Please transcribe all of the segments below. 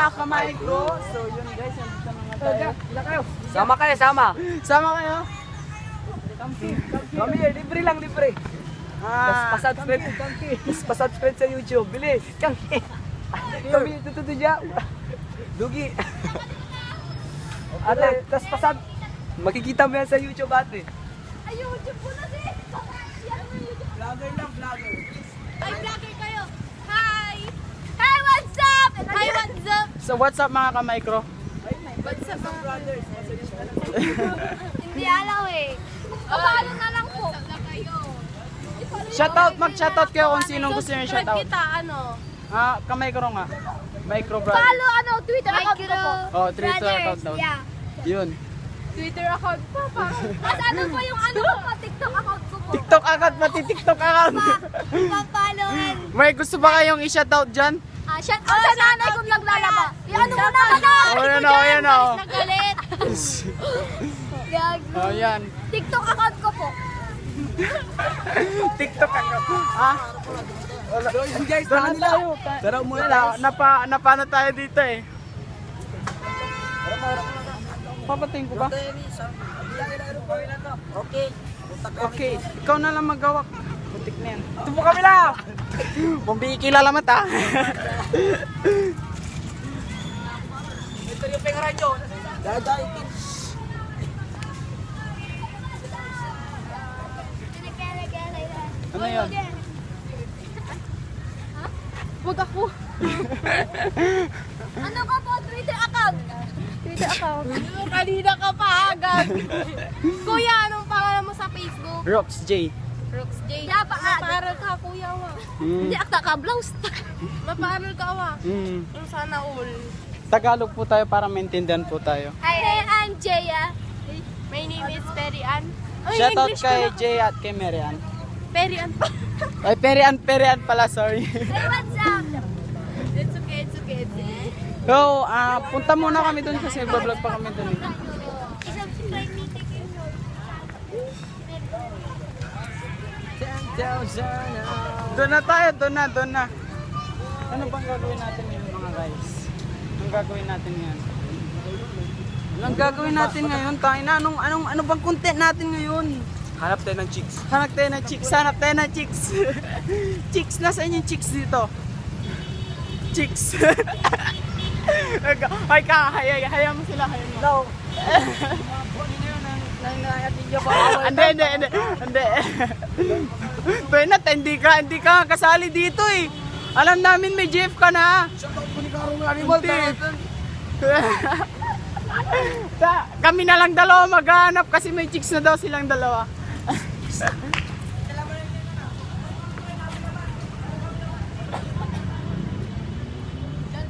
mga kamay-ko. So yun guys, nandito naman tayo. Sama kayo, sama. Sama kayo? Kami, libre lang, libre. Pasubscribe. Pasubscribe sa YouTube. Bilis. Kami, tututo dyan. Dugi. Ate, tas pasab. Makikita mo yan sa YouTube, ate. Ay, YouTube po na si. Vlogger lang, vlogger. Ay, vlogger kayo. Hi! Hi, what's up? Hi, what's up? So what's up mga kamay-ko? What's up, mga brothers? Hindi alam eh. Paano na lang po? Shoutout, mag-shoutout kayo kung sinong gusto nyo shoutout. Kita, ano? Kamay-ko nga. Micro brother. Follow, ano, Twitter account ko po. Oh, Twitter account daw. Yeah. Yun. Twitter account po, pa. At ano po yung ano ko po, TikTok account ko po. TikTok account, pati TikTok account. Pa-followan. May gusto ba kayong i-shoutout dyan? Shout out sa nanay kong naglalaba. Yung ano mo naman Oh, yan o, yan o. Nagalit. Gago. Oh, yan. TikTok account ko po. TikTok account. Ha? Yun guys, Doon na tayo. Tara muna Napano tayo dito eh. Papatingin ko ba? Okay. Okay, ikaw na lang magawak. Butik na yan. Ito po kami lang! Bumbiki lalamat ha. Ito yung pengaran nyo. Dadaitin. Ano yun? Wag ako. Ano ka po? Twitter account? Twitter account. Kanina ka pa agad. Kuya, anong pangalan mo sa Facebook? Rox J. Rox J. Yeah, mapaaral ka, kuya wa. Hindi, akta ka, blouse. Mapaaral ka wa. Yung sana all. Tagalog po tayo para maintindihan po tayo. Hi, I'm Jaya. My name is Perian. Shoutout kay Jay at kay Marian. Perian pa. Ay, Perian pala, sorry. Hey, what's up? It's okay, it's okay. So, punta muna kami dun kasi vlog pa kami dun. I-subscribe me, take your note. Doon na tayo, doon na. Ano bang gagawin natin ngayon mga guys? Anong gagawin natin ngayon? Anong gagawin natin ngayon? Tayo na, ano bang content natin ngayon? Hanap tayo ng chicks. Hanap tayo ng chicks. Chicks, nasa inyo yung chicks dito? Chicks. Ay ka, haya mo sila, haya mo. No. Hindi. Benat, hindi ka kasali dito eh. Alam namin may Jeff ka na. Kami na lang dalawa maghanap kasi may chicks na daw silang dalawa.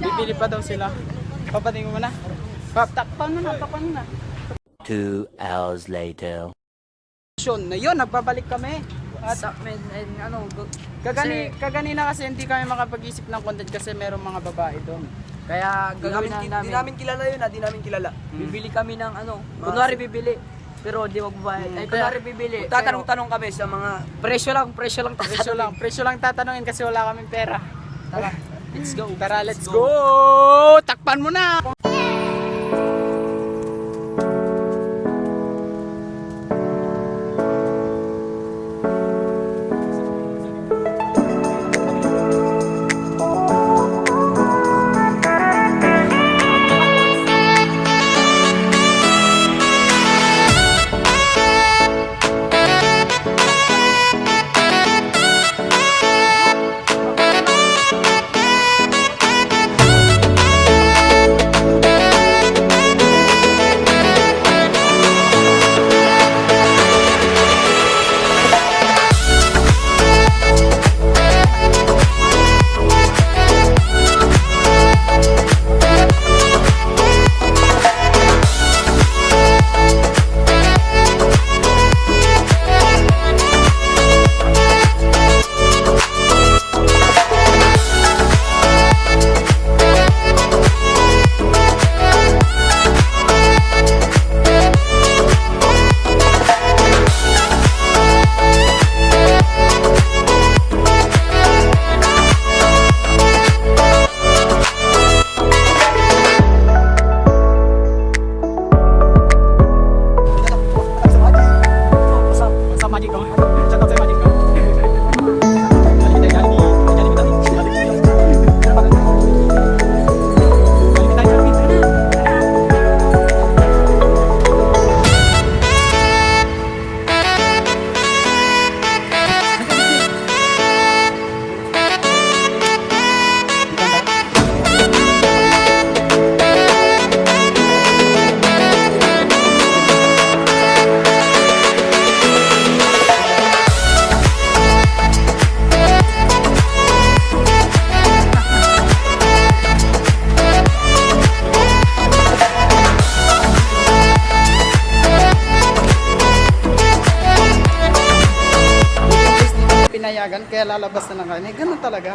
Bibili pa daw sila. Papatingin mo na. Takpan mo na. 2 hours later. Na yun, nagbabalik kami. At Kasi- kaganina kasi hindi kami makapag-isip ng content kasi merong mga babae doon. Kaya gagawin na Di namin. namin kilala yun, di namin kilala. Bibili kami ng ano, kunwari bibili, pero di magbabayad. Ay, kunwari bibili. Tatanong-tanong kami sa mga Presyo lang. Presyo lang tatanungin kasi wala kaming pera. Tara, let's go. Tara, let's go! Takpan mo na! pinayagan, kaya lalabas na lang kami. Ganun talaga.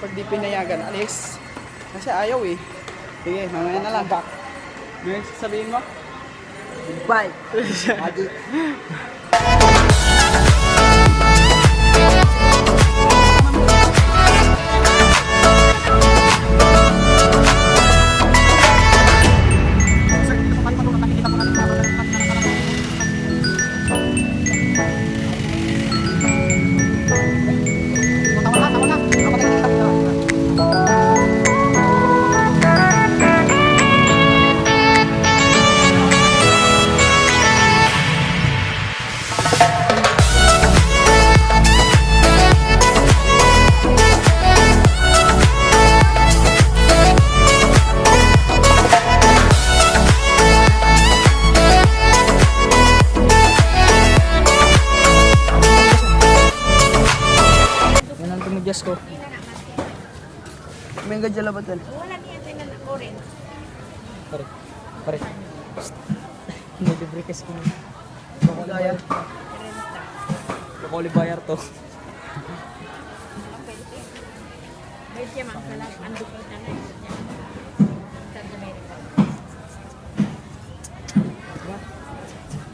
Pag di pinayagan, alis. Kasi ayaw eh. Sige, mamaya na lang. May sasabihin mo? Bye. Yan ang tumudyas ko. May gadya labatan. Pare. Pare. May librikes ko. Bayar. Bakoli bayar to.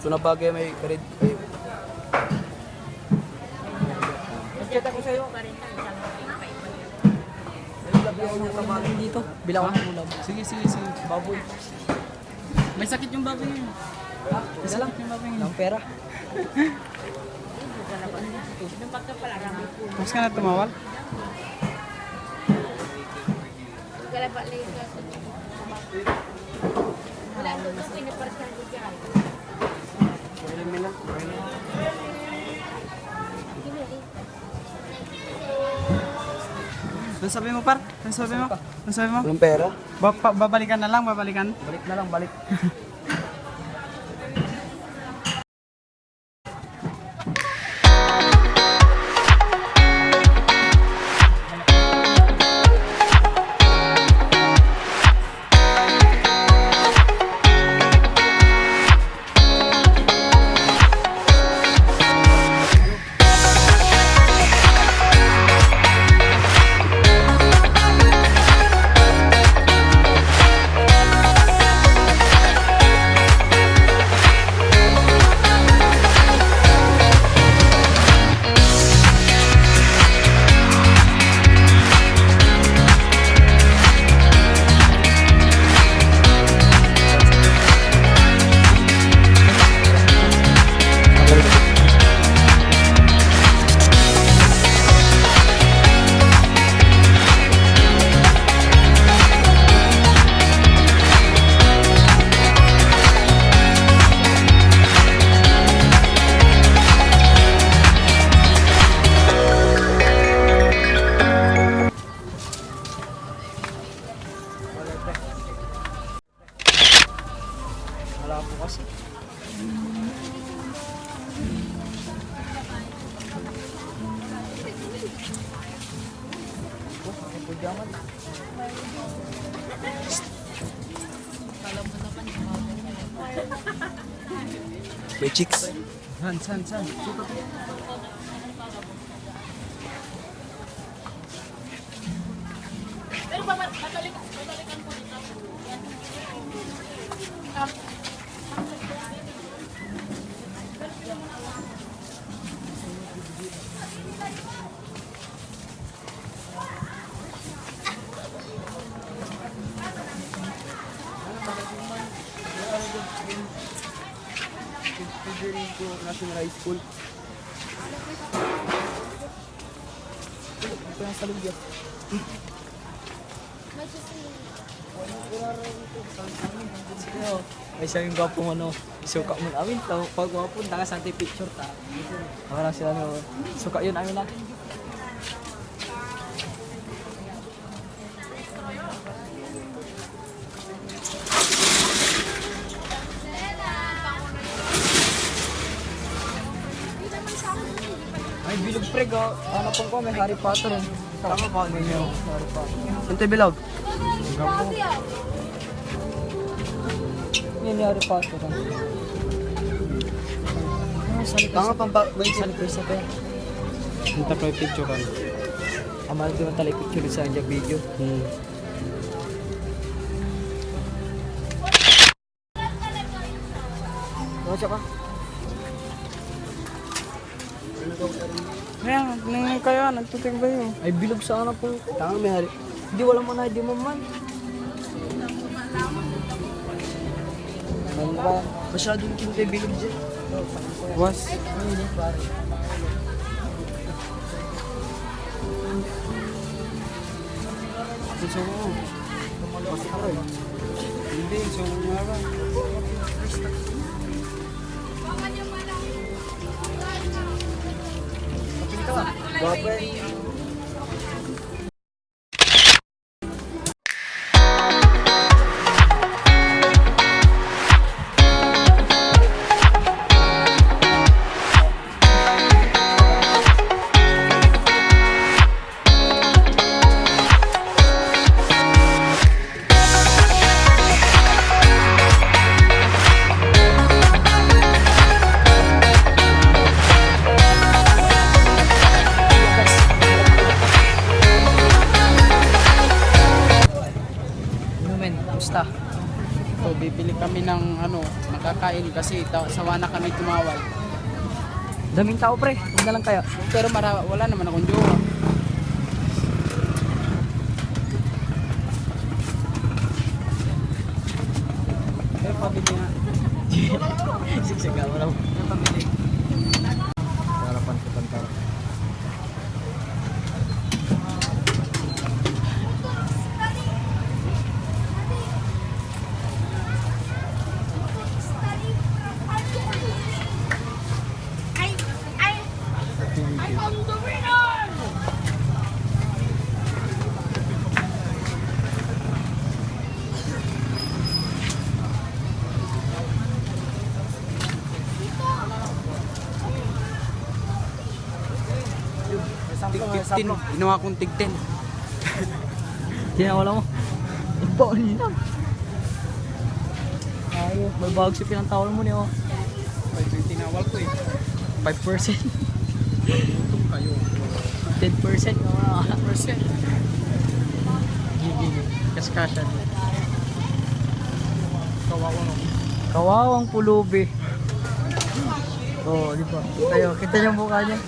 Ito na bagay may karid. Chat ako sa'yo. May dito. Bilang ako ng ulam. Sige. Baboy. May sakit yung baboy ngayon. May sakit yung baboy ngayon. Ang pera. Mas ka na tumawal? Ano sabi mo, par? Ano sabi mo? Ano sabi mo? Walang pera. Babalikan na lang, babalikan. Balik na lang, balik. Wala po kasi. May chicks. San. Federico National High School. Ito yung salubya. Ay siya yung gwapong ano, suka mo namin. Pag gwapong, nakasante picture ta. Baka lang sila no, suka yun amin natin. Ay, bilog preg oh. Ano pong ko, may Harry Potter oh. Tama ba ninyo? Harry Potter. Ante bilog. Yan yung Harry Potter oh. Tanga pang may salikay sa kaya. Punta pa yung picturean. Amal din ang tali picture sa kanya video. Baca ka. Ayan, nang kayo, nagtutig ba yun? Ay bilog sana po. Tanga may hari. Hindi wala mo na, hindi mo man. Ano ba? Masyadong kintay bilog dyan. Was? Hindi pare. Gusto ko. Hindi, gusto ko nga ba? Babay. Ano men, kamusta? So, bibili kami ng makakain kasi sawa na kami tumawal. Daming tao pre, huwag na lang kaya. Pero wala naman akong jowa. Pero pabili nga. Siksigaw mo lang. Pero pabili. Harapan ko tantara. Tig 15. Ginawa kong tig 10. Tinawala mo. Ipauli lang. Ayaw, may bagong si pinantawal mo niyo. 5 yung tinawal ko eh. 5%. Kayo. 10% na 1%. Gigi. Kaskasyan. Kawawa no. Kawawang pulubi. Oh, di ba? Kita niyo ang mukha niya.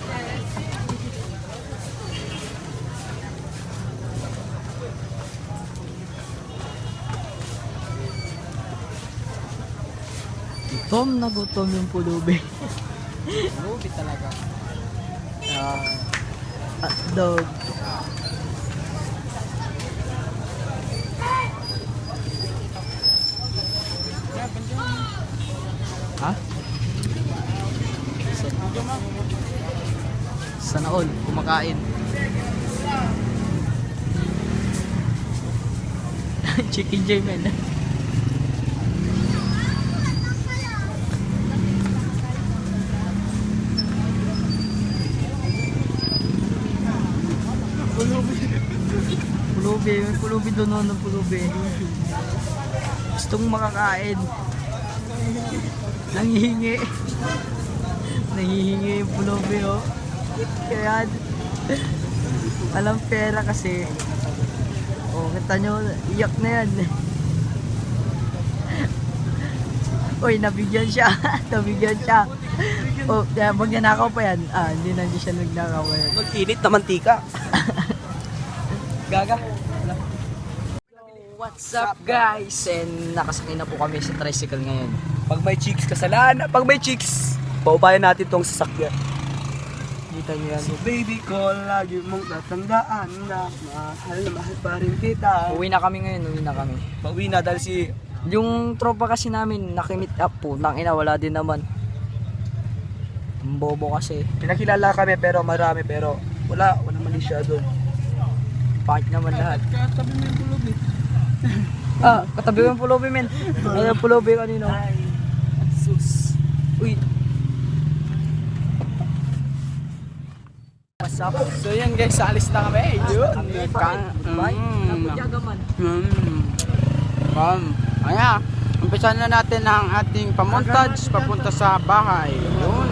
Gutom na gutom yung pulubi. Lubi talaga. Hotdog. Ha? Sana all, kumakain. Chicken J man. Pulubi, may pulubi doon ng pulubi. Gustong makakain. Nanghihingi. Nanghihingi yung pulubi, oh. Kaya, walang pera kasi. Oh, kita nyo, iyak na yan. Uy, nabigyan siya. Nabigyan siya. Oh, magnanakaw pa yan. Hindi siya nagnakaw pa yan. Mag-init na mantika. Gaga. What's up guys? And nakasakay na po kami sa tricycle ngayon. Pag may chicks, kasalanan. Pag may chicks, paubayan natin tong sasakyan. Kita niyo yan. So baby ko, lagi mong tatandaan na mahal pa rin kita. Uwi na kami ngayon, uwi na kami. Pauwi na dahil si... Yung tropa kasi namin, nakimit up po. Nangina, wala din naman. Ang bobo kasi. Pinakilala kami pero marami pero wala mali siya doon. Pangit naman lahat. Katabi mo yung pulubi. Katabi ko yung pulubi, men. Ano yung pulubi kanino? Sus. Uy. What's up? So yan guys, alis na kami. Yun. Bye. Napagyaga man. Ayan. Umpisan na natin ang ating pamontage papunta sa bahay. Yun.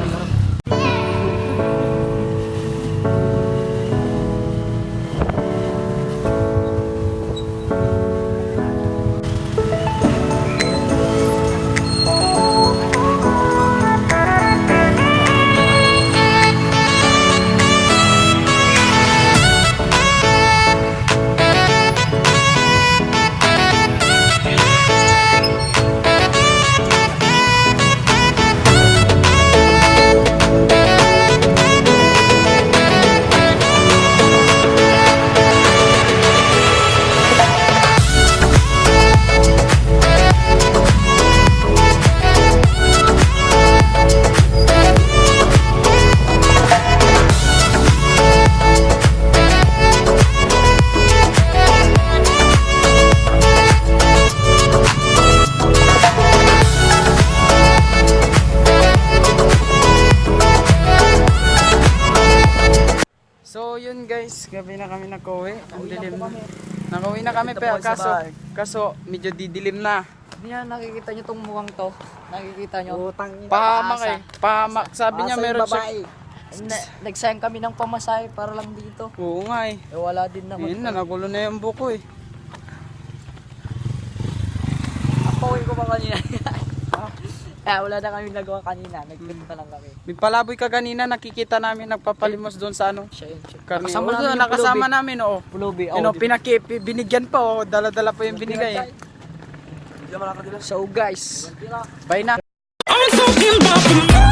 gabi na kami nakauwi. Ang dilim na. Nakauwi na kami pero kaso medyo didilim na. Hindi na nakikita nyo tong mukhang to. Nakikita nyo. Pahamak eh. Pahamak. Sabi niya meron siya. Nagsayang kami ng pamasahe para lang dito. Oo nga eh. Eh wala din naman. Yun na, nagulo na yung buko eh. Pauwi ko pa kanina. Wala na kami nagawa kanina. Nagpunta lang kami. May palaboy ka kanina, nakikita namin nagpapalimos doon sa ano. Siya yun. Karne. Nakasama Oo, namin yung nakasama pulubi. namin oo. Pulubi. You know, binigyan pa oh, dala-dala pa yung binigay. So guys, bye na. I'm talking about the